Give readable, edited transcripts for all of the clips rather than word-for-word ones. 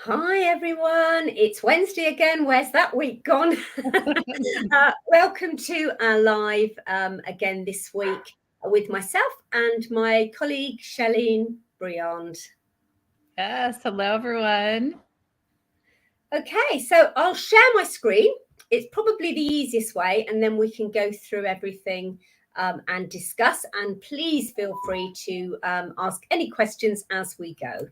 Hi everyone, it's Wednesday again. Where's that week gone? Welcome to our live again this week with myself and my colleague Shellene Briand. Yes, hello everyone. Okay, so I'll share my screen. It's probably the easiest way, and then we can go through everything and discuss. And please feel free to ask any questions as we go.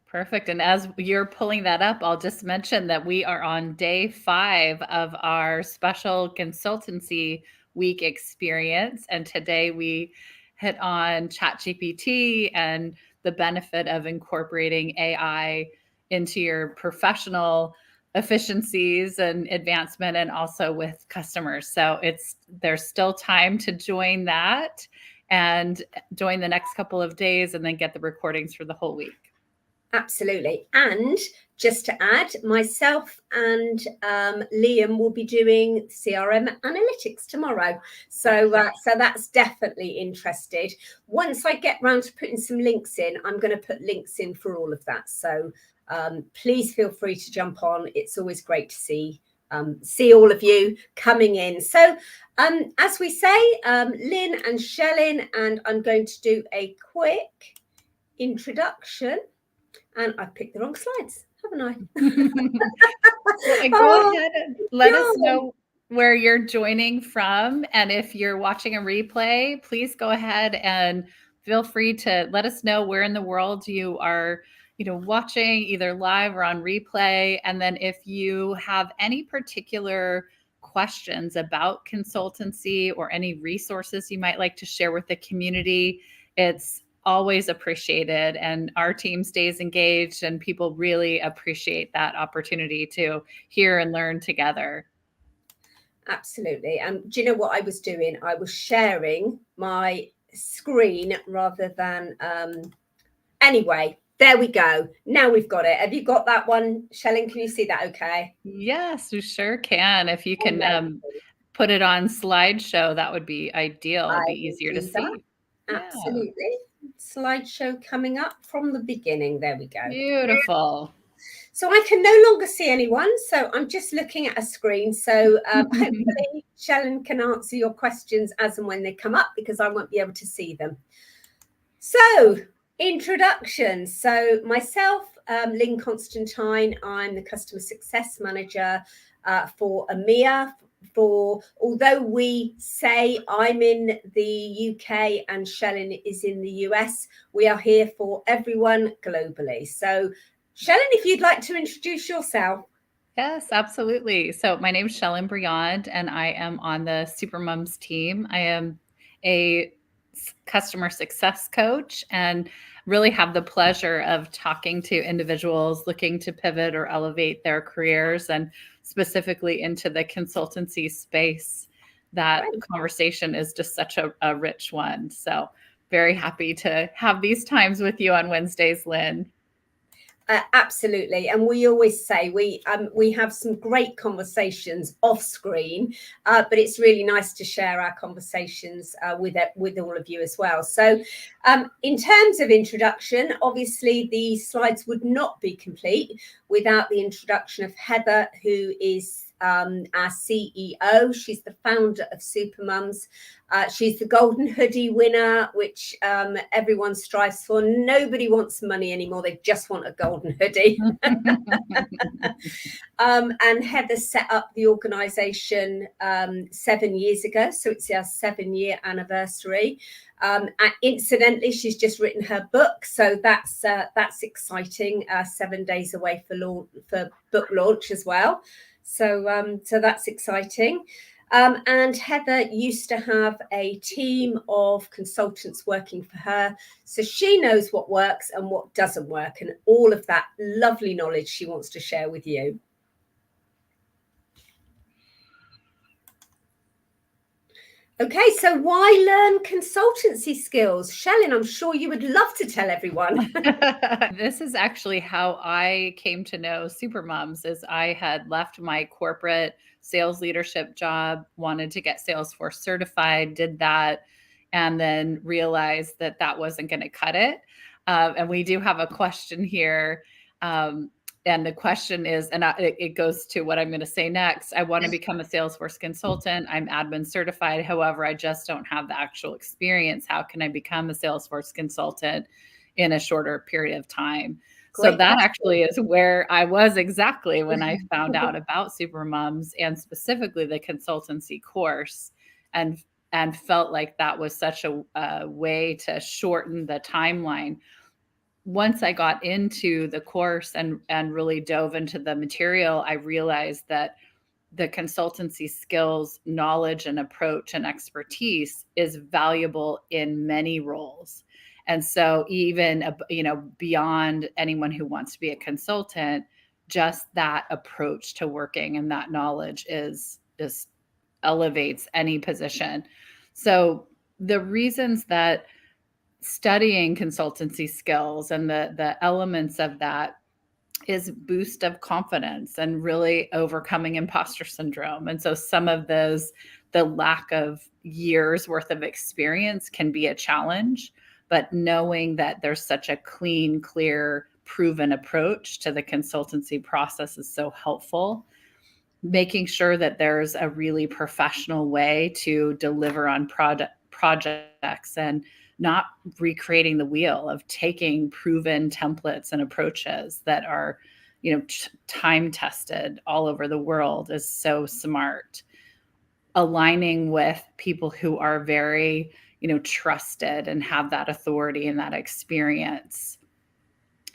Perfect. And as you're pulling that up, I'll just mention that we are on day 5 of our special consultancy week experience. And today we hit on ChatGPT and the benefit of incorporating AI into your professional efficiencies and advancement and also with customers. So there's still time to join that and join the next couple of days and then get the recordings for the whole week. Absolutely. And just to add, myself and Liam will be doing CRM analytics tomorrow. So that's definitely interested. Once I get round to putting some links in, I'm going to put links in for all of that. So please feel free to jump on. It's always great to see all of you coming in. So as we say, Lynn and Shellin, and I'm going to do a quick introduction. And I've picked the wrong slides, haven't I? Go ahead and let us know where you're joining from. And if you're watching a replay, please go ahead and feel free to let us know where in the world you are, watching either live or on replay. And then if you have any particular questions about consultancy or any resources you might like to share with the community, it's always appreciated, and our team stays engaged, and people really appreciate that opportunity to hear and learn together. Absolutely. And do you know what I was doing? I was sharing my screen rather than anyway, there we go. Now we've got it. Have you got that one, Shellin? Can you see that okay? Yes, you sure can. If you can put it on slideshow, that would be ideal. It'd be easier to see. Absolutely. Yeah. Slideshow coming up from the beginning. There we go. Beautiful. So I can no longer see anyone. So I'm just looking at a screen. So hopefully Shellin can answer your questions as and when they come up, because I won't be able to see them. So introduction. So myself, Lynn Constantine, I'm the Customer Success Manager for EMEA. Although we say I'm in the UK and Shellin is in the US, we are here for everyone globally. So Shellin, if you'd like to introduce yourself. Yes, absolutely. So my name is Shellin Briand, and I am on the Supermums team. I am a customer success coach and really have the pleasure of talking to individuals looking to pivot or elevate their careers, and specifically into the consultancy space. That conversation is just such a rich one. So very happy to have these times with you on Wednesdays, Lynn. Absolutely. And we always say we have some great conversations off screen, but it's really nice to share our conversations with all of you as well. So in terms of introduction, obviously the slides would not be complete without the introduction of Heather, who is our CEO. She's the founder of Supermums. She's the golden hoodie winner, which everyone strives for. Nobody wants money anymore. They just want a golden hoodie. And Heather set up the organisation 7 years ago. So it's our 7-year anniversary. Incidentally, she's just written her book. So that's exciting. 7 days away for book launch as well. So that's exciting. And Heather used to have a team of consultants working for her. So she knows what works and what doesn't work, and all of that lovely knowledge she wants to share with you. Okay, so why learn consultancy skills? Shellin, I'm sure you would love to tell everyone. This is actually how I came to know Supermums. Is I had left my corporate sales leadership job, wanted to get Salesforce certified, did that, and then realized that wasn't going to cut it. And we do have a question here. And the question is, and it goes to what I'm going to say next. I want to become a Salesforce consultant. I'm admin certified. However, I just don't have the actual experience. How can I become a Salesforce consultant in a shorter period of time? So that actually is where I was exactly when I found out about Supermums, and specifically the consultancy course, and felt like that was such a way to shorten the timeline. Once I got into the course and really dove into the material, I realized that the consultancy skills, knowledge, and approach and expertise is valuable in many roles. And so even, beyond anyone who wants to be a consultant, just that approach to working and that knowledge just elevates any position. So the reasons that studying consultancy skills and the elements of that is boost of confidence and really overcoming imposter syndrome. And so some of those, the lack of years worth of experience can be a challenge, but knowing that there's such a clean, clear, proven approach to the consultancy process is so helpful. Making sure that there's a really professional way to deliver on projects and not recreating the wheel, of taking proven templates and approaches that are, time tested all over the world is so smart. Aligning with people who are very, trusted and have that authority and that experience.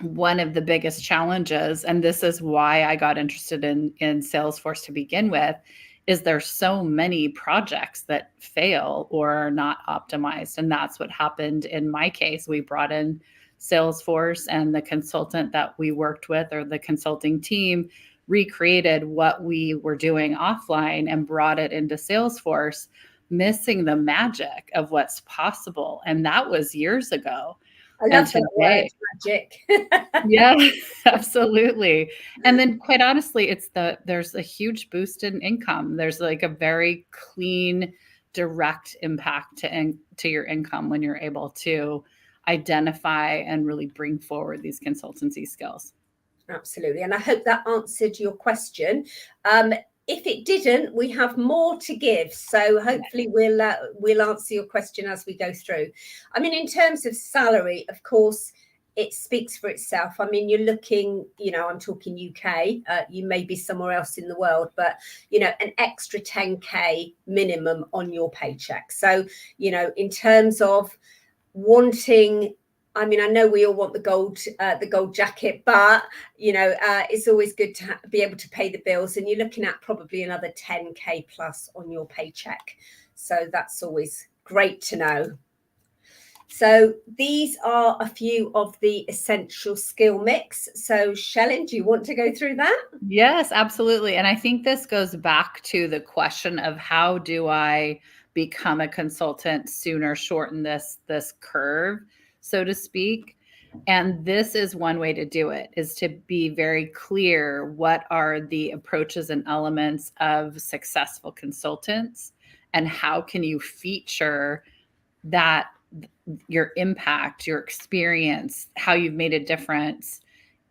One of the biggest challenges, and this is why I got interested in Salesforce to begin with, is there's so many projects that fail or are not optimized. And that's what happened in my case. We brought in Salesforce, and the consultant that we worked with, or the consulting team, recreated what we were doing offline and brought it into Salesforce, missing the magic of what's possible. And that was years ago. I love that word, magic. Yeah, absolutely. And then quite honestly, there's a huge boost in income. There's like a very clean, direct impact to your income when you're able to identify and really bring forward these consultancy skills. Absolutely. And I hope that answered your question. If it didn't, we have more to give. So hopefully we'll answer your question as we go through. I mean, in terms of salary, of course, it speaks for itself. I mean, you're looking, I'm talking UK, you may be somewhere else in the world, but, an extra 10K minimum on your paycheck. So, in terms of wanting, I mean, I know we all want the gold jacket, but it's always good to be able to pay the bills, and you're looking at probably another 10K plus on your paycheck. So that's always great to know. So these are a few of the essential skill mix. So Shellen, do you want to go through that? Yes, absolutely. And I think this goes back to the question of, how do I become a consultant sooner, shorten this curve, so to speak. And this is one way to do it, is to be very clear what are the approaches and elements of successful consultants, and how can you feature that, your impact, your experience, how you've made a difference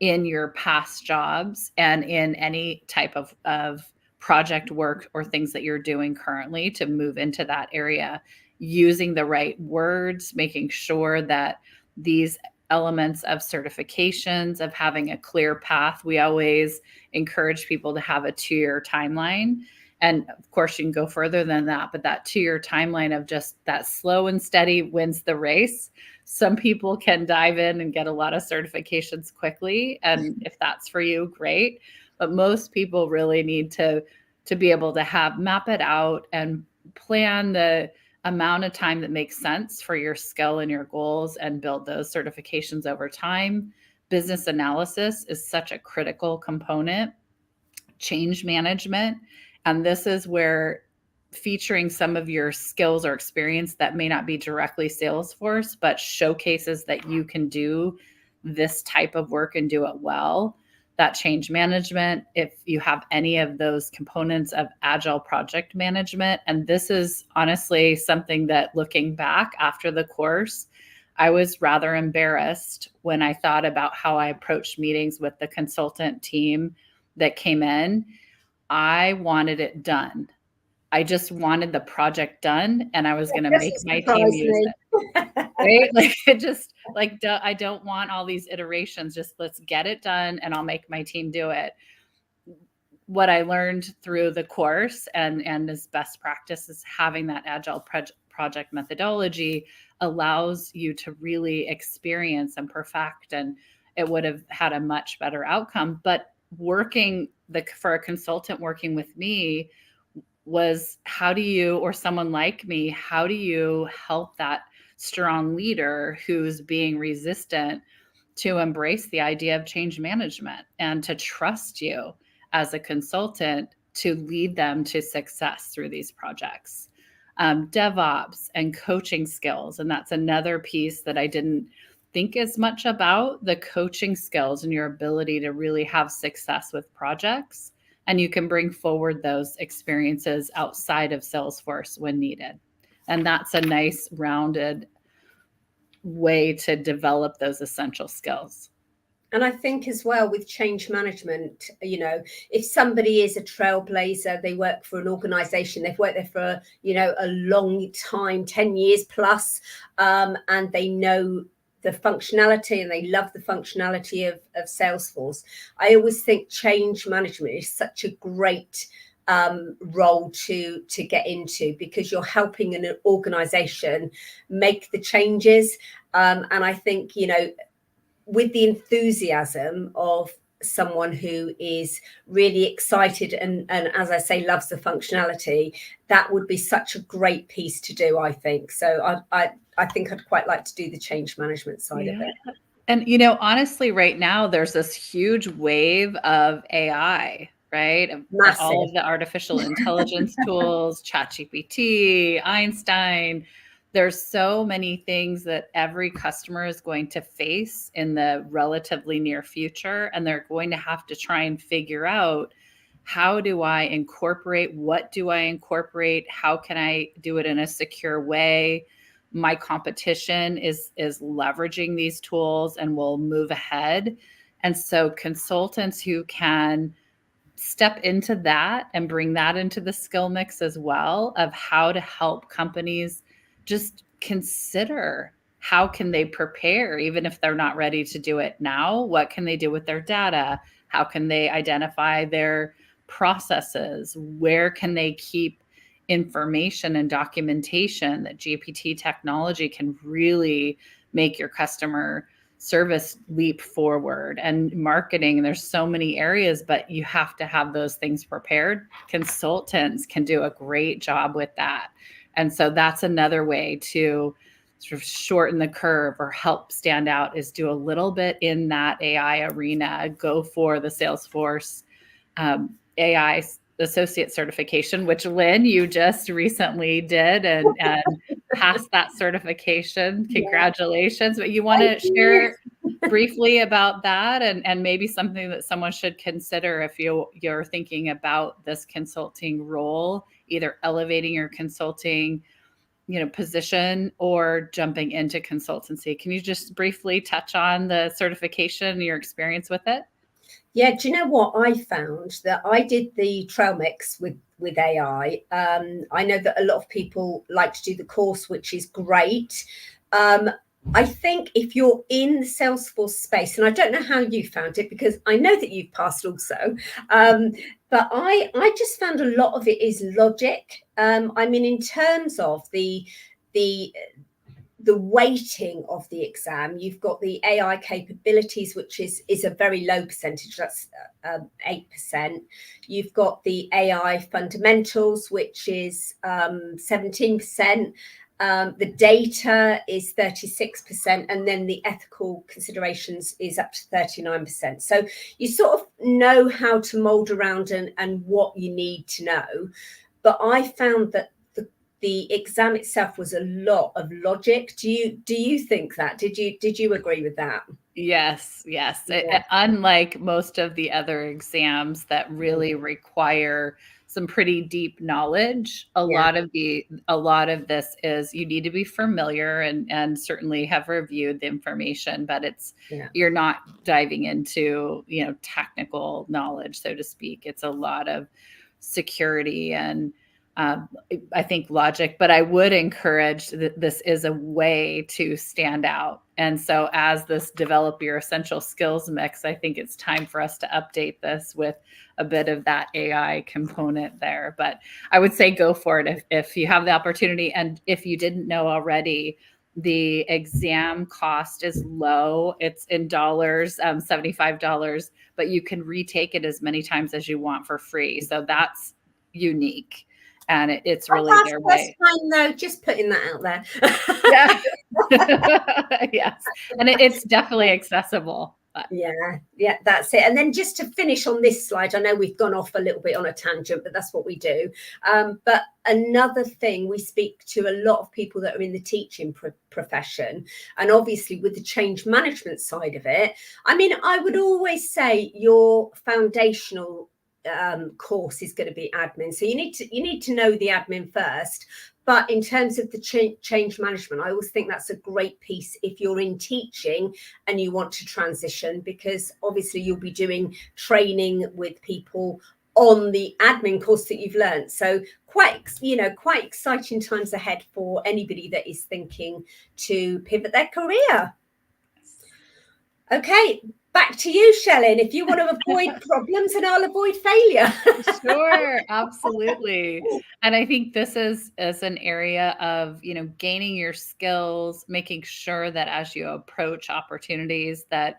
in your past jobs and in any type of project work or things that you're doing currently, to move into that area, using the right words, making sure that these elements of certifications, of having a clear path. We always encourage people to have a 2-year timeline. And of course, you can go further than that, but that 2-year timeline of just that slow and steady wins the race. Some people can dive in and get a lot of certifications quickly. And if that's for you, great. But most people really need to be able to map it out and plan the amount of time that makes sense for your skill and your goals, and build those certifications over time. Business analysis is such a critical component. Change management. And this is where featuring some of your skills or experience that may not be directly Salesforce, but showcases that you can do this type of work and do it well. That change management, if you have any of those components of agile project management. And this is honestly something that, looking back after the course, I was rather embarrassed when I thought about how I approached meetings with the consultant team that came in. I wanted it done. I just wanted the project done, and I was going to That make doesn't my team surprise use me. it. Right? Like it just like I don't want all these iterations. Just let's get it done, and I'll make my team do it. What I learned through the course and as best practice is having that agile project methodology allows you to really experience and perfect, and it would have had a much better outcome. But for a consultant working with me was, how do you, or someone like me, how do you help that strong leader who's being resistant to embrace the idea of change management and to trust you as a consultant to lead them to success through these projects? DevOps and coaching skills. And that's another piece that I didn't think as much about, the coaching skills and your ability to really have success with projects. And you can bring forward those experiences outside of Salesforce when needed. And that's a nice rounded way to develop those essential skills. And I think as well with change management, if somebody is a trailblazer, they work for an organization, they've worked there for, a long time, 10 years plus, and they know the functionality and they love the functionality of Salesforce. I always think change management is such a great role to get into, because you're helping an organization make the changes. And I think, with the enthusiasm of someone who is really excited and as I say, loves the functionality, that would be such a great piece to do, I think. So I think I'd quite like to do the change management side of it. And, honestly, right now, there's this huge wave of AI, right? Massive. All of the artificial intelligence tools, ChatGPT, Einstein. There's so many things that every customer is going to face in the relatively near future. And they're going to have to try and figure out, how do I incorporate? What do I incorporate? How can I do it in a secure way? My competition is leveraging these tools and will move ahead. And so consultants who can step into that and bring that into the skill mix as well, of how to help companies just consider, how can they prepare, even if they're not ready to do it now? What can they do with their data? How can they identify their processes? Where can they keep information and documentation? That GPT technology can really make your customer service leap forward. And marketing, there's so many areas, but you have to have those things prepared. Consultants can do a great job with that. And so that's another way to sort of shorten the curve or help stand out, is do a little bit in that AI arena. Go for the Salesforce AI associate certification, which Lynn, you just recently did and passed that certification. Congratulations. But you want to share briefly about that and maybe something that someone should consider if you're thinking about this consulting role, either elevating your consulting position or jumping into consultancy. Can you just briefly touch on the certification and your experience with it? Yeah, do you know what I found? That I did the trail mix with AI. I know that a lot of people like to do the course, which is great. I think if you're in the Salesforce space, and I don't know how you found it, because I know that you've passed also, but I just found a lot of it is logic. I mean, in terms of the weighting of the exam, you've got the AI capabilities, which is a very low percentage, that's 8%. You've got the AI fundamentals, which is 17%. The data is 36%, and then the ethical considerations is up to 39%. So you sort of know how to mold around and what you need to know. But I found that the exam itself was a lot of logic. Do you think that? Did you agree with that? Yes. Unlike most of the other exams that really require some pretty deep knowledge. A lot of this is you need to be familiar and certainly have reviewed the information, but you're not diving into, technical knowledge, so to speak. It's a lot of security and I think logic, but I would encourage that this is a way to stand out. And so as this develop your essential skills mix, I think it's time for us to update this with a bit of that AI component there. But I would say go for it if you have the opportunity. And if you didn't know already, the exam cost is low. It's in dollars, $75, but you can retake it as many times as you want for free. So that's unique. And it's really their way. Time, though, just putting that out there. Yeah. Yes. And it's definitely accessible. Yeah, that's it. And then just to finish on this slide, I know we've gone off a little bit on a tangent, but that's what we do. But another thing, we speak to a lot of people that are in the teaching profession, and obviously with the change management side of it, I mean, I would always say your foundational course is going to be admin. So you need to know the admin first. But in terms of the change management, I always think that's a great piece if you're in teaching and you want to transition, because obviously you'll be doing training with people on the admin course that you've learned. So quite exciting times ahead for anybody that is thinking to pivot their career. Okay. Back to you, Shelley, if you want to avoid problems, and I'll avoid failure. Sure, absolutely. And I think this is an area of, gaining your skills, making sure that as you approach opportunities, that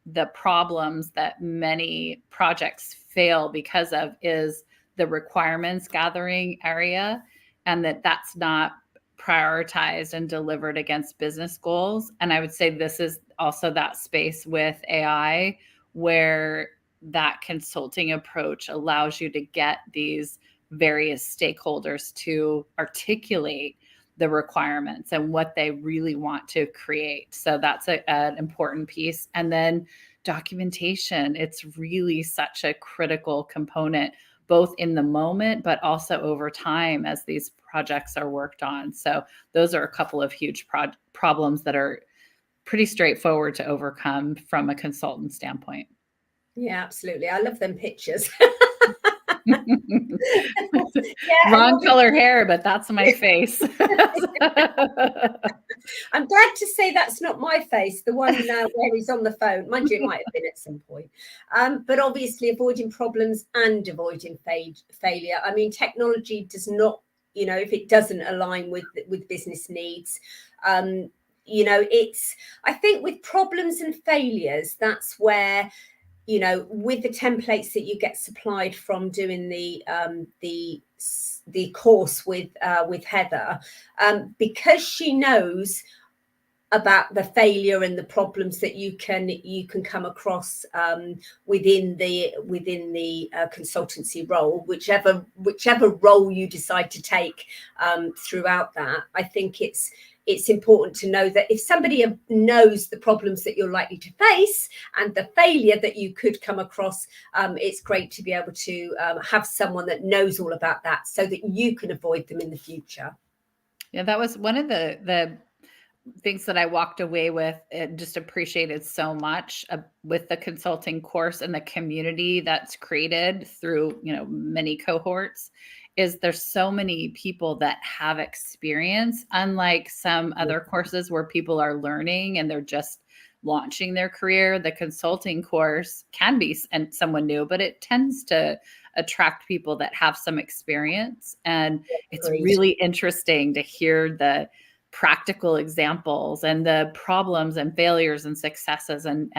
the problems that many projects fail because of is the requirements gathering area, and that's not prioritized and delivered against business goals. And I would say this is also that space with AI where that consulting approach allows you to get these various stakeholders to articulate the requirements and what they really want to create. So that's an important piece. And then documentation, it's really such a critical component, both in the moment, but also over time as these projects are worked on. So those are a couple of huge problems that are pretty straightforward to overcome from a consultant standpoint. Yeah, absolutely. I love them pictures. Wrong color hair, but that's my face. I'm glad to say that's not my face, the one where he's on the phone. Mind you, it might have been at some point. But obviously avoiding problems and avoiding failure. I mean, technology does not, if it doesn't align with business needs, I think with problems and failures, that's where, with the templates that you get supplied from doing the course with Heather, because she knows about the failure and the problems that you can come across within the consultancy role, whichever role you decide to take throughout that. I think it's important to know that if somebody knows the problems that you're likely to face and the failure that you could come across, it's great to be able to have someone that knows all about that so that you can avoid them in the future. Yeah, that was one of the things that I walked away with and just appreciated so much with the consulting course and the community that's created through, many cohorts, is there's so many people that have experience, unlike some other courses where people are learning and they're just launching their career. The consulting course can be someone new, but it tends to attract people that have some experience. And it's really interesting to hear the practical examples and the problems and failures and successes and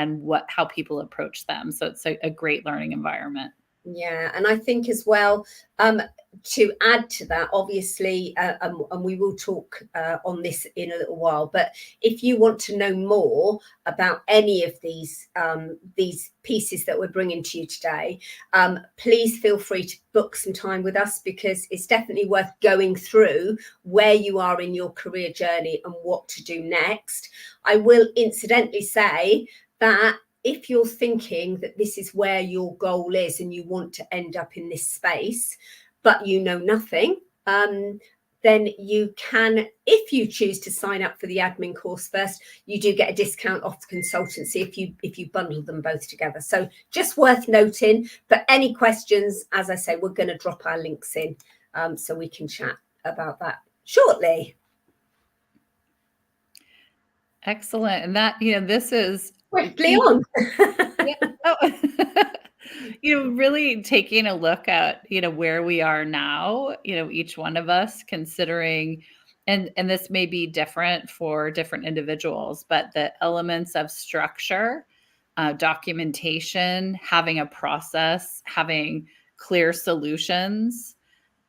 how people approach them. So it's a great learning environment. Yeah, and I think as well, to add to that, obviously, and we will talk on this in a little while, but if you want to know more about any of these pieces that we're bringing to you today, please feel free to book some time with us, because it's definitely worth going through where you are in your career journey and what to do next. I will incidentally say that if you're thinking that this is where your goal is and you want to end up in this space, but you know nothing, then you can, if you choose to sign up for the admin course first, you do get a discount off the consultancy if you bundle them both together. So just worth noting. For any questions, as I say, we're going to drop our links in, so we can chat about that shortly. Excellent. And that, this is Swiftly on. Really taking a look at, where we are now, each one of us considering, and this may be different for different individuals, but the elements of structure, documentation, having a process, having clear solutions,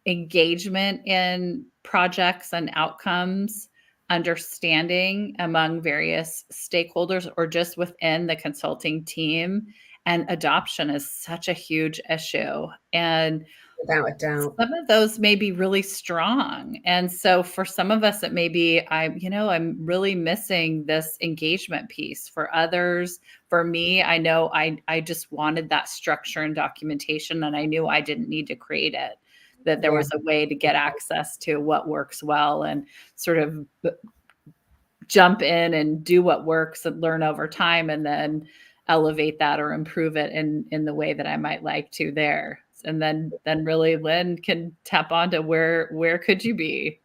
engagement in projects and outcomes, understanding among various stakeholders or just within the consulting team, and adoption is such a huge issue. And without a doubt, some of those may be really strong. And so for some of us, it may be, I'm really missing this engagement piece. For others, for me, I know I just wanted that structure and documentation, and I knew I didn't need to create it, that there was a way to get access to what works well and sort of jump in and do what works and learn over time, and then elevate that or improve it in the way that I might like to there. And then really Lynn can tap onto where could you be?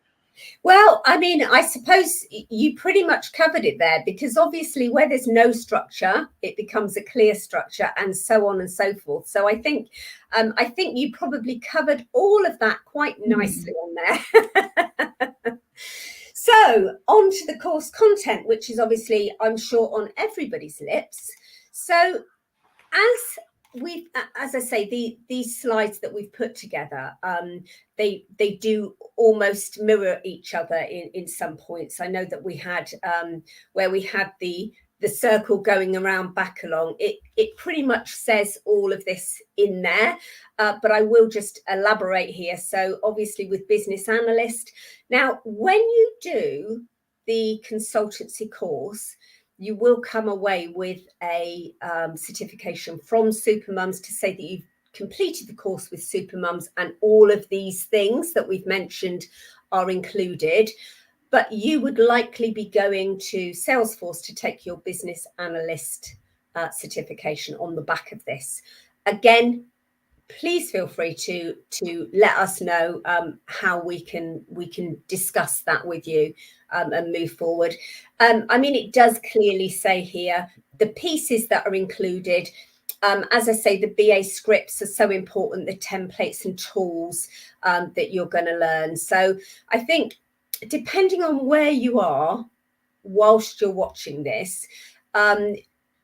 Well, I mean, I suppose you pretty much covered it there, because obviously where there's no structure, it becomes a clear structure, and so on and so forth. So I think you probably covered all of that quite nicely on there. So on to the course content, which is obviously, I'm sure, on everybody's lips. So as I say, these slides that we've put together, they do almost mirror each other in some points. I know that we had where we had the circle going around back along. It pretty much says all of this in there, but I will just elaborate here. So obviously with business analyst, now when you do the consultancy course, you will come away with a certification from Supermums to say that you've completed the course with Supermums, and all of these things that we've mentioned are included. But you would likely be going to Salesforce to take your business analyst certification on the back of this. Again, please feel free to let us know how we can discuss that with you and move forward. I mean, it does clearly say here the pieces that are included. As I say, the BA scripts are so important, the templates and tools that you're going to learn. So I think depending on where you are whilst you're watching this,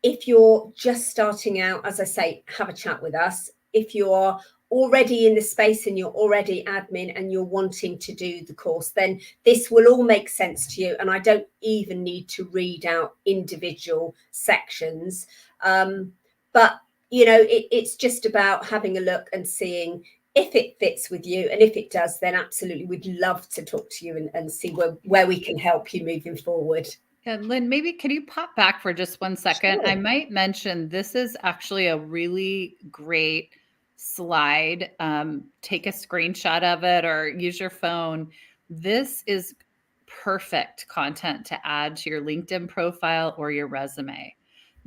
if you're just starting out, as I say, have a chat with us. If you're already in the space and you're already admin and you're wanting to do the course, then this will all make sense to you. And I don't even need to read out individual sections. But, it's just about having a look and seeing if it fits with you. And if it does, then absolutely, we'd love to talk to you and see where we can help you moving forward. And Lynn, maybe can you pop back for just 1 second? Sure. I might mention this is actually a really great slide. Take a screenshot of it or use your phone. This is perfect content to add to your LinkedIn profile or your resume.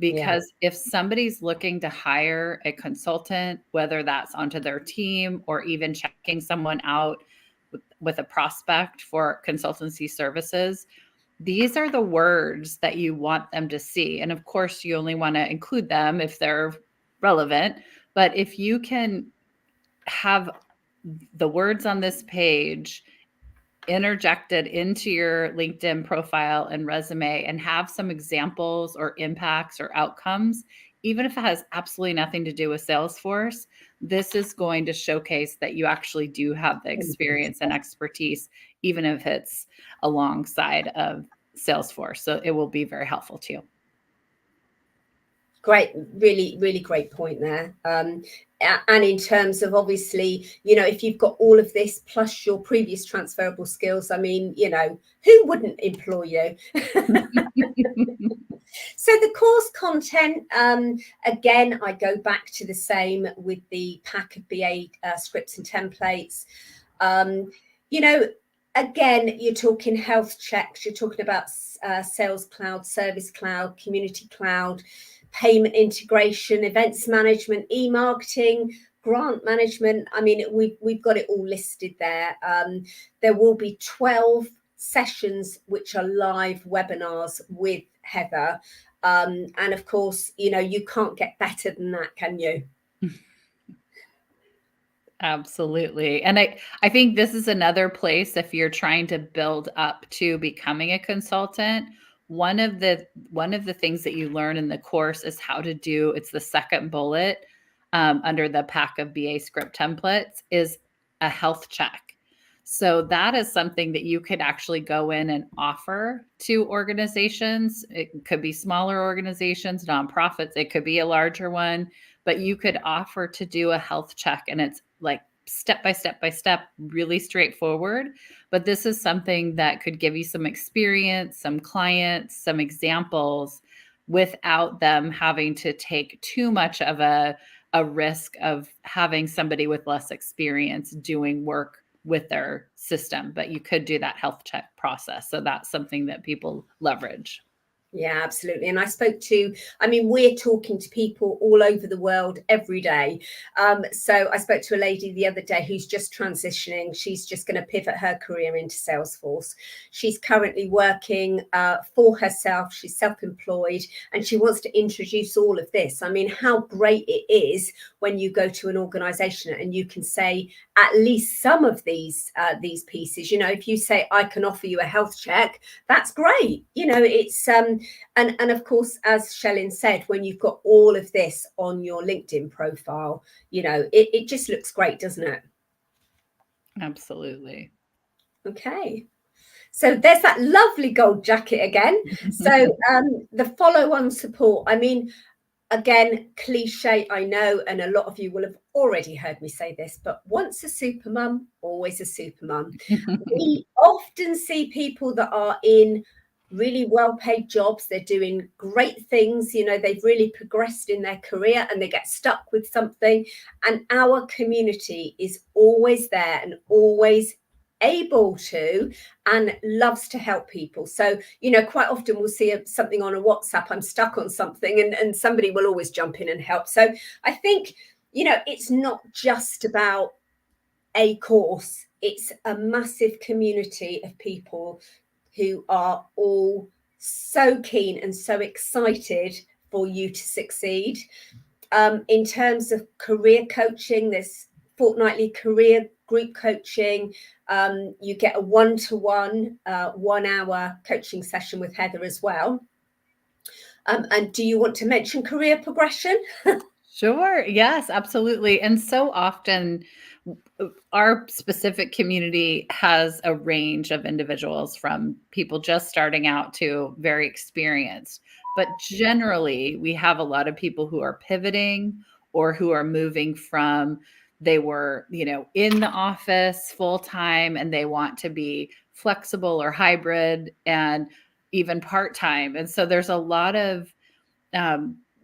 Because if somebody's looking to hire a consultant, whether that's onto their team or even checking someone out with a prospect for consultancy services, these are the words that you want them to see. And of course, you only want to include them if they're relevant. But if you can have the words on this page interjected into your LinkedIn profile and resume and have some examples or impacts or outcomes, even if it has absolutely nothing to do with Salesforce, this is going to showcase that you actually do have the experience and expertise, even if it's alongside of Salesforce. So it will be very helpful to you. Great, really, really great point there. And in terms of obviously, if you've got all of this plus your previous transferable skills, I mean, who wouldn't employ you? So the course content, again, I go back to the same with the pack of BA scripts and templates. You know, again, you're talking health checks, you're talking about Sales Cloud, Service Cloud, Community Cloud, payment integration, events management, e-marketing, grant management. I mean, we've got it all listed there. There will be 12 sessions which are live webinars with Heather. And of course, you know, you can't get better than that, can you? Absolutely. And I think this is another place, if you're trying to build up to becoming a consultant, one of the things that you learn in the course is how to do, it's the second bullet under the pack of BA script templates, is a health check. So that is something that you could actually go in and offer to organizations. It could be smaller organizations, nonprofits, it could be a larger one, but you could offer to do a health check, and it's like step by step, really straightforward. But this is something that could give you some experience, some clients, some examples without them having to take too much of a risk of having somebody with less experience doing work with their system. But you could do that health check process. So that's something that people leverage. Yeah, absolutely. And I mean, we're talking to people all over the world every day. So I spoke to a lady the other day who's just transitioning. She's just going to pivot her career into Salesforce. She's currently working for herself. She's self-employed, and she wants to introduce all of this. I mean, how great it is when you go to an organization and you can say at least some of these pieces. You know, if you say, I can offer you a health check, that's great. You know, it's and of course, as Shellin said, when you've got all of this on your LinkedIn profile, you know, it just looks great, doesn't it? Absolutely. Okay. So there's that lovely gold jacket again. So the follow-on support, I mean, again, cliche, I know, and a lot of you will have already heard me say this, but once a super mum, always a super mum. We often see people that are in really well-paid jobs. They're doing great things. You know, they've really progressed in their career and they get stuck with something. And our community is always there and always able to and loves to help people. So, you know, quite often we'll see something on a WhatsApp, I'm stuck on something, and somebody will always jump in and help. So I think, you know, it's not just about a course, it's a massive community of people who are all so keen and so excited for you to succeed. In terms of career coaching, there's fortnightly career group coaching. You get a one-to-one 1 hour coaching session with Heather as well. And do you want to mention career progression? Sure. Yes, absolutely. And so often our specific community has a range of individuals, from people just starting out to very experienced. But generally, we have a lot of people who are pivoting or who are moving from, they were, you know, in the office full time and they want to be flexible or hybrid and even part time. And so there's a lot of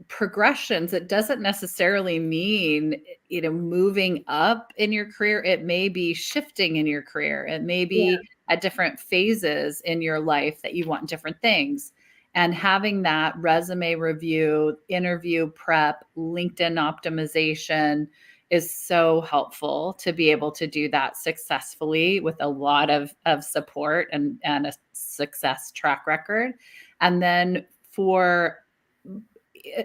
progressions. It doesn't necessarily mean, you know, moving up in your career. It may be shifting in your career. It may be at different phases in your life that you want different things. And having that resume review, interview prep, LinkedIn optimization is so helpful to be able to do that successfully with a lot of support and a success track record. And then for,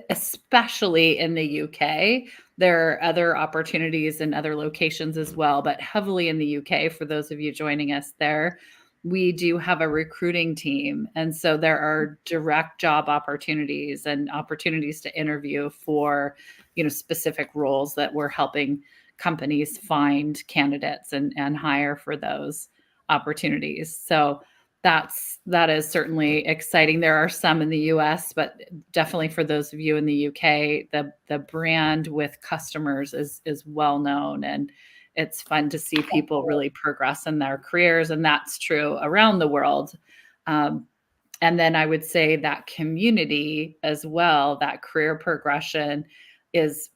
especially in the UK, there are other opportunities in other locations as well, but heavily in the UK, for those of you joining us there, we do have a recruiting team. And so there are direct job opportunities and opportunities to interview for, you know, specific roles that we're helping companies find candidates and hire for those opportunities. So that is certainly exciting. There are some in the US, but definitely for those of you in the UK, the brand with customers is well known, and it's fun to see people really progress in their careers, and that's true around the world. And then I would say that community as well, that career progression is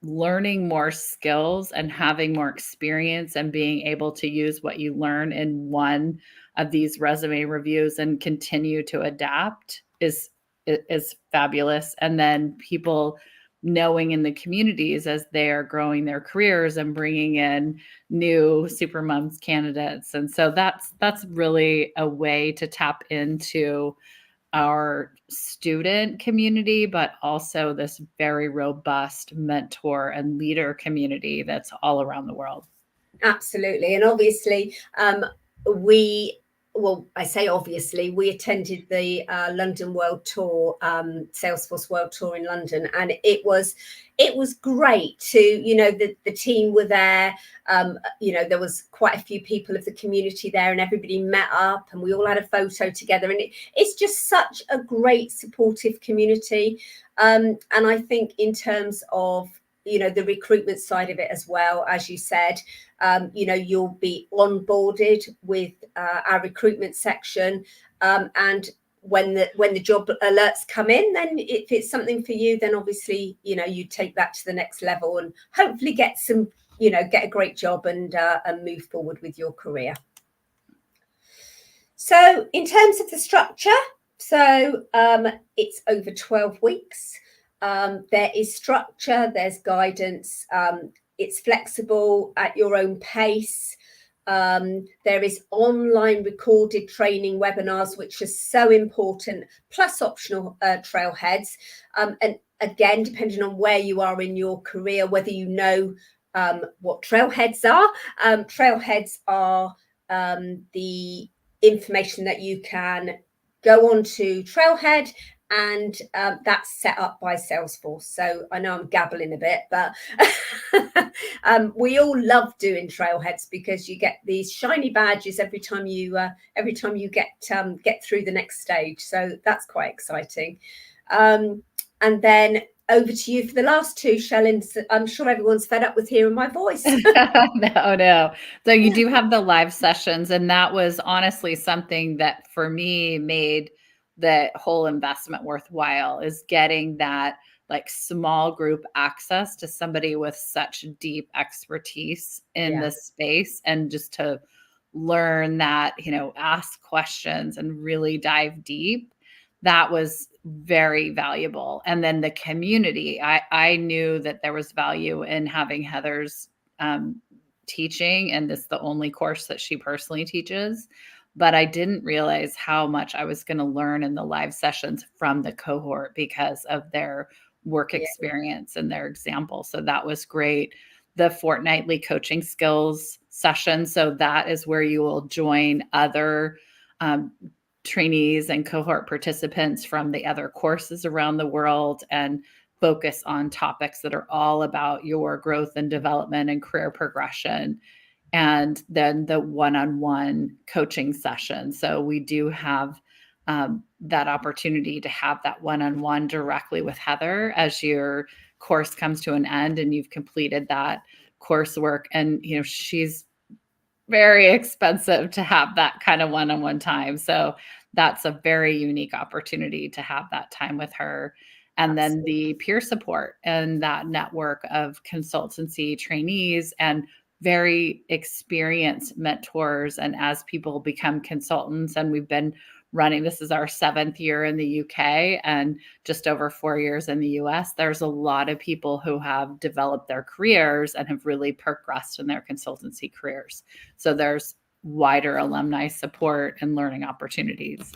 learning more skills and having more experience and being able to use what you learn in one of these resume reviews and continue to adapt is fabulous. And then people knowing in the communities as they are growing their careers and bringing in new Supermums candidates. And so that's really a way to tap into our student community, but also this very robust mentor and leader community that's all around the world. Absolutely. And obviously, I say obviously, we attended the London World Tour, Salesforce World Tour in London, and it was great to, the team were there. There was quite a few people of the community there, and everybody met up, and we all had a photo together. And it's just such a great supportive community. And I think in terms of the recruitment side of it as well, as you said, you'll be onboarded with our recruitment section, and when the job alerts come in, then if it's something for you, then obviously you take that to the next level and hopefully get a great job and move forward with your career. So in terms of the structure, it's over 12 weeks. There is structure, there's guidance, it's flexible at your own pace. There is online recorded training webinars, which are so important, plus optional trailheads. And again, depending on where you are in your career, whether you know what trailheads are the information that you can go on to Trailhead, and that's set up by Salesforce. So I know I'm gabbling a bit, but we all love doing trailheads because you get these shiny badges every time you get through the next stage. So that's quite exciting. And then over to you for the last two, Shellin. I'm sure everyone's fed up with hearing my voice. No. So you do have the live sessions, and that was honestly something that for me made the whole investment worthwhile, is getting that like small group access to somebody with such deep expertise in this space, and just to learn that, ask questions and really dive deep. That was very valuable. And then the community, I knew that there was value in having Heather's teaching, and this is the only course that she personally teaches. But I didn't realize how much I was going to learn in the live sessions from the cohort because of their work experience and their example. So that was great. The fortnightly coaching skills session. So that is where you will join other trainees and cohort participants from the other courses around the world and focus on topics that are all about your growth and development and career progression. And then the one-on-one coaching session. So we do have that opportunity to have that one-on-one directly with Heather as your course comes to an end and you've completed that coursework. And, she's very expensive to have that kind of one-on-one time. So that's a very unique opportunity to have that time with her. And then the peer support and that network of consultancy trainees and very experienced mentors. And as people become consultants, and we've been running, this is our 7th year in the UK and just over 4 years in the US, there's a lot of people who have developed their careers and have really progressed in their consultancy careers. So there's wider alumni support and learning opportunities.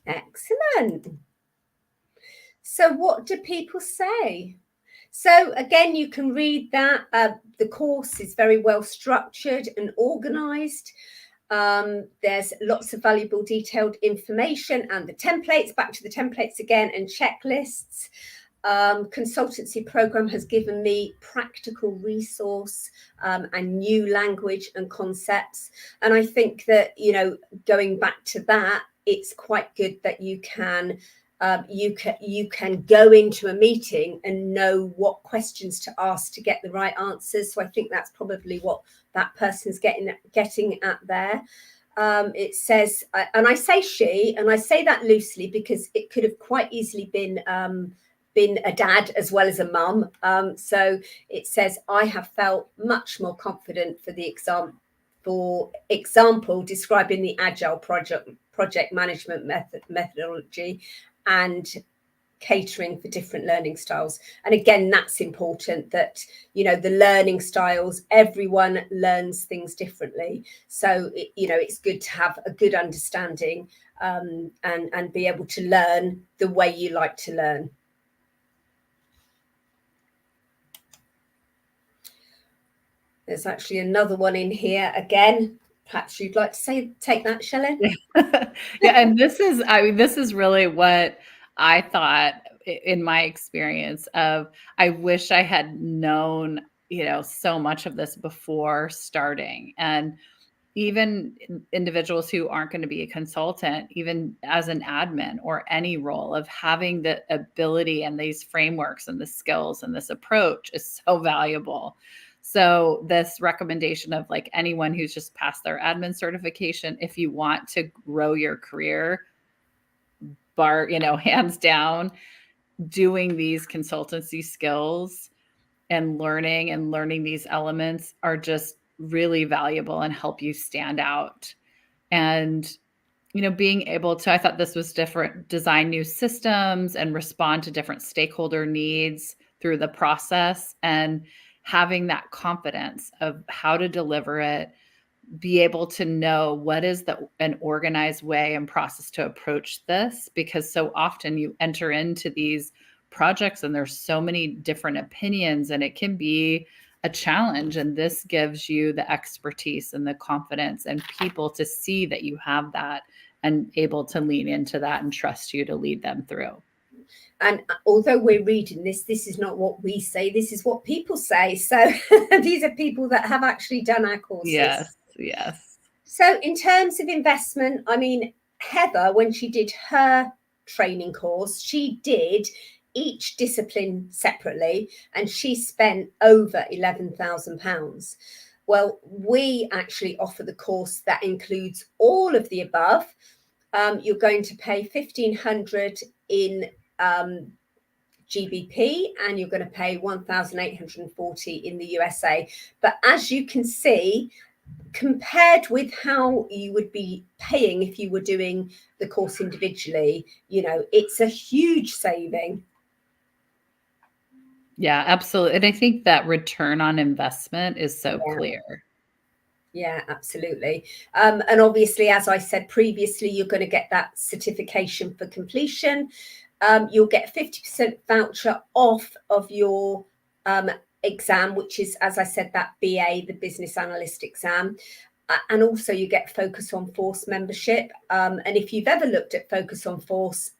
Excellent. So what do people say? So again, you can read that. The course is very well structured and organized. There's lots of valuable detailed information and the templates, back to the templates again, and checklists. Consultancy program has given me practical resource and new language and concepts. And I think that, going back to that, it's quite good that you can go into a meeting and know what questions to ask to get the right answers. So I think that's probably what that person's getting at there. it says, and I say she, and I say that loosely because it could have quite easily been a dad as well as a mum. So it says, I have felt much more confident for the exam. For example, describing the agile project management methodology and catering for different learning styles. And again, that's important, that the learning styles, everyone learns things differently, so it's good to have a good understanding, and be able to learn the way you like to learn. There's actually another one in here again. Perhaps you'd like to take that, Shelley? Yeah, and this is really what I thought in my experience of, I wish I had known, so much of this before starting. And even individuals who aren't going to be a consultant, even as an admin or any role, of having the ability and these frameworks and the skills and this approach is so valuable. So this recommendation of like anyone who's just passed their admin certification, if you want to grow your career, hands down, doing these consultancy skills and learning these elements are just really valuable and help you stand out. And being able to, I thought this was different, design new systems and respond to different stakeholder needs through the process, and having that confidence of how to deliver it, be able to know what is an organized way and process to approach this, because so often you enter into these projects and there's so many different opinions and it can be a challenge. And this gives you the expertise and the confidence and people to see that you have that and able to lean into that and trust you to lead them through. And although we're reading this is not what we say, this is what people say. So these are people that have actually done our courses. Yes. So in terms of investment, I mean, Heather, when she did her training course, she did each discipline separately, and she spent over £11,000. Well, we actually offer the course that includes all of the above. You're going to pay £1,500 in GBP, and you're going to pay 1,840 in the USA. But as you can see, compared with how you would be paying if you were doing the course individually, it's a huge saving. Yeah, absolutely. And I think that return on investment is so clear. Yeah, absolutely. And obviously, as I said previously, you're going to get that certification for completion. You'll get 50% voucher off of your exam, which is, as I said, that BA, the business analyst exam. And also you get Focus on Force membership. And if you've ever looked at Focus on Force,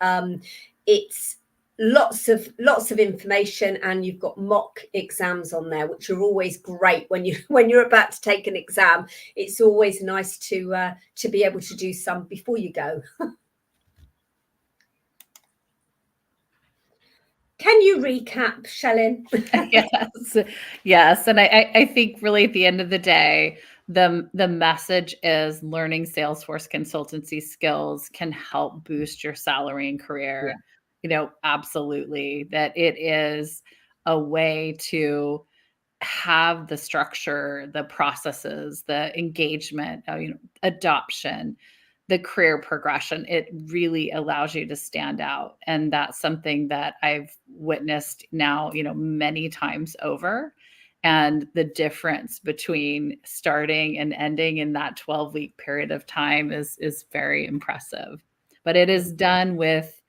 it's lots of information, and you've got mock exams on there, which are always great when you're about to take an exam. It's always nice to be able to do some before you go. Can you recap, Shelley? Yes. And I think really at the end of the day, the message is learning Salesforce consultancy skills can help boost your salary and career. Absolutely, that it is a way to have the structure, the processes, the engagement, adoption, the career progression. It really allows you to stand out. And that's something that I've witnessed now, many times over. And the difference between starting and ending in that 12-week period of time is very impressive. But it is done with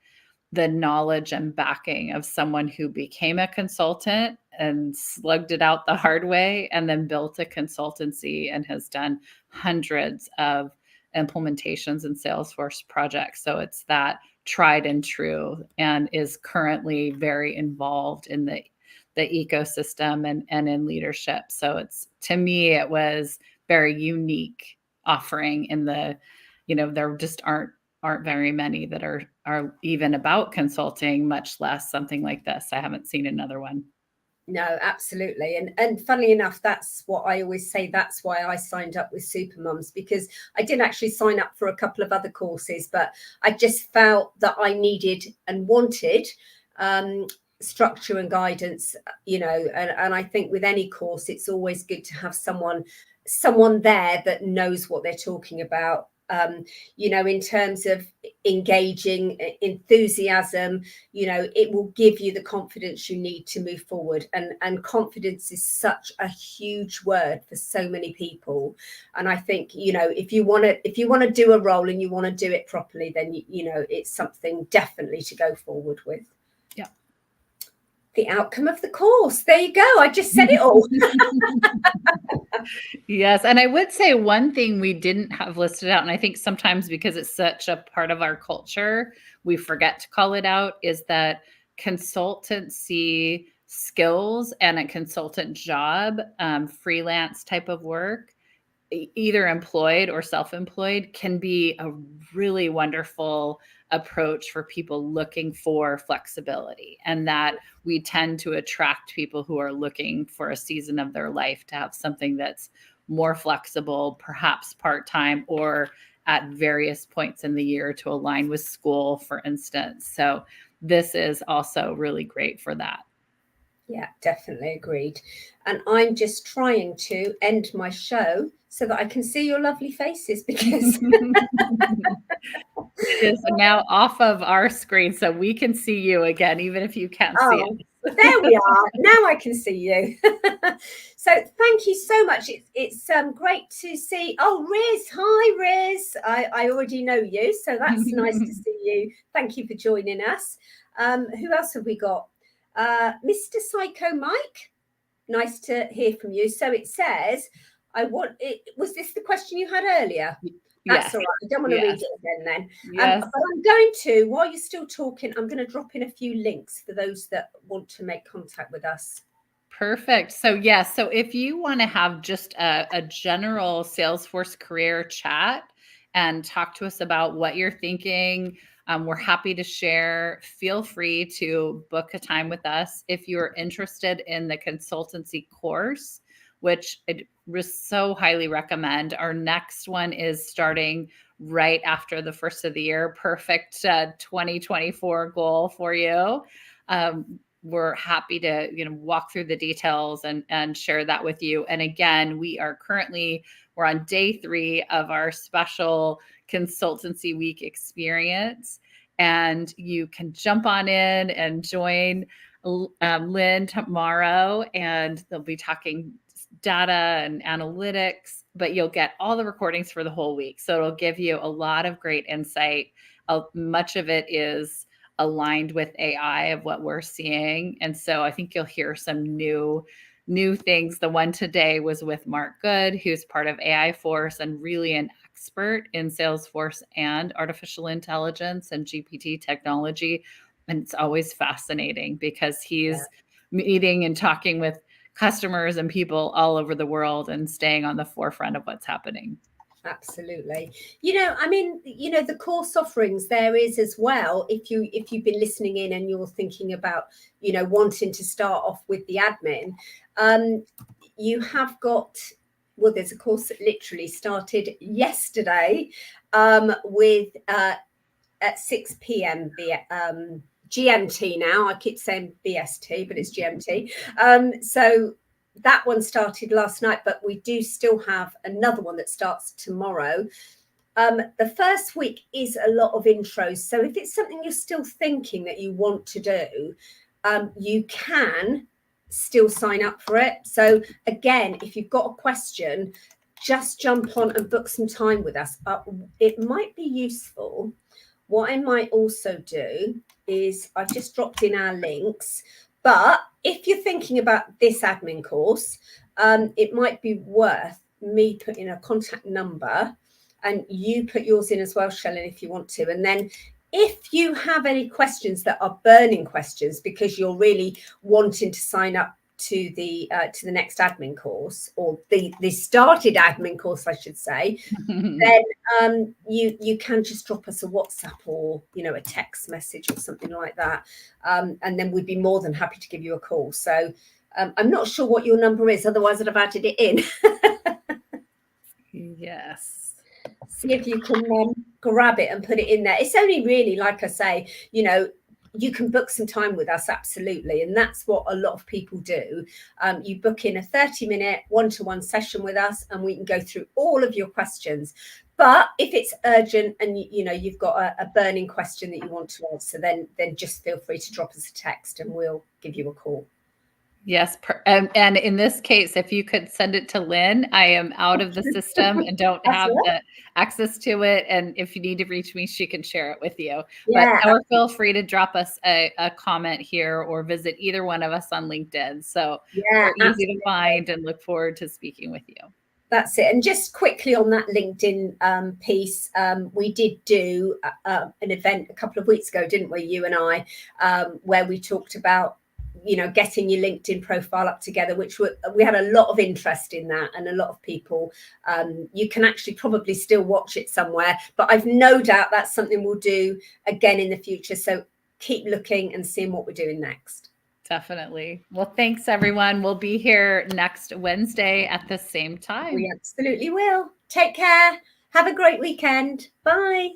the knowledge and backing of someone who became a consultant and slugged it out the hard way, and then built a consultancy and has done hundreds of implementations and Salesforce projects. So it's that tried and true, and is currently very involved in the ecosystem and in leadership. So to me, it was very unique offering in the, there just aren't very many that are even about consulting, much less something like this. I haven't seen another one. No, absolutely. And funnily enough, that's what I always say. That's why I signed up with Supermums, because I did actually sign up for a couple of other courses, but I just felt that I needed and wanted structure and guidance, and I think with any course, it's always good to have someone there that knows what they're talking about. In terms of engaging, enthusiasm, it will give you the confidence you need to move forward. And confidence is such a huge word for so many people. And I think, if you want to do a role and you want to do it properly, then, it's something definitely to go forward with. Yeah. The outcome of the course. There you go. I just said it all. Yes. And I would say one thing we didn't have listed out, and I think sometimes because it's such a part of our culture, we forget to call it out, is that consultancy skills and a consultant job, freelance type of work, either employed or self-employed, can be a really wonderful approach for people looking for flexibility, and that we tend to attract people who are looking for a season of their life to have something that's more flexible, perhaps part-time or at various points in the year to align with school, for instance. So this is also really great for that. Yeah, definitely agreed. And I'm just trying to end my show so that I can see your lovely faces, because it is now off of our screen, so we can see you again, even if you can't see it. There we are. Now I can see you. So thank you so much. It's great to see. Oh, Riz. Hi, Riz. I already know you, so that's nice to see you. Thank you for joining us. Who else have we got? Mr. Psycho Mike. Nice to hear from you. So it says, was this the question you had earlier? That's Yes. all right. I don't want to read it again then. Yes. But I'm going to, while you're still talking, I'm going to drop in a few links for those that want to make contact with us. Perfect. So yes, so if you want to have just a general Salesforce career chat and talk to us about what you're thinking, we're happy to share. Feel free to book a time with us. If you're interested in the consultancy course, which I so highly recommend. Our next one is starting right after the first of the year. Perfect 2024 goal for you. We're happy to walk through the details and share that with you. And again, we're on day 3 of our special consultancy week experience. And you can jump on in and join Lynn tomorrow, and they'll be talking data and analytics, but you'll get all the recordings for the whole week. So it'll give you a lot of great insight. Much of it is aligned with AI of what we're seeing. And so I think you'll hear some new things. The one today was with Mark Good, who's part of AI Force and really an expert in Salesforce and artificial intelligence and GPT technology. And it's always fascinating because he's meeting and talking with customers and people all over the world and staying on the forefront of what's happening. Absolutely. The course offerings there is as well. If you've been listening in and you're thinking about, wanting to start off with the admin, you have got, there's a course that literally started yesterday with at 6 p.m. GMT now. I keep saying BST, but it's GMT. So that one started last night, but we do still have another one that starts tomorrow. The first week is a lot of intros. So if it's something you're still thinking that you want to do, you can still sign up for it. So again, if you've got a question, just jump on and book some time with us. It might be useful. What I might also do is I've just dropped in our links. But if you're thinking about this admin course, it might be worth me putting a contact number, and you put yours in as well, Shellen, if you want to. And then if you have any questions that are burning questions because you're really wanting to sign up to the next admin course, or the started admin course, I should say, then you can just drop us a WhatsApp or a text message or something like that, and then we'd be more than happy to give you a call. So I'm not sure what your number is, otherwise I'd have added it in. Yes. See if you can grab it and put it in there. It's only really, like I say, you know, you can book some time with us, absolutely. And that's what a lot of people do. You book in a 30-minute one-to-one session with us and we can go through all of your questions. But if it's urgent and you know you've got a burning question that you want to answer, then just feel free to drop us a text and we'll give you a call. Yes. And in this case, if you could send it to Lynn, I am out of the system and don't have the access to it. And if you need to reach me, she can share it with you. Yeah, but or feel free to drop us a comment here or visit either one of us on LinkedIn. So we're easy to find and look forward to speaking with you. That's it. And just quickly on that LinkedIn piece, we did do an event a couple of weeks ago, didn't we, you and I, where we talked about, you know, getting your LinkedIn profile up together, which we had a lot of interest in that, and a lot of people. You can actually probably still watch it somewhere, but I've no doubt that's something we'll do again in the future. So keep looking and seeing what we're doing next. Definitely. Well, thanks, everyone. We'll be here next Wednesday at the same time. We absolutely will. Take care. Have a great weekend. Bye.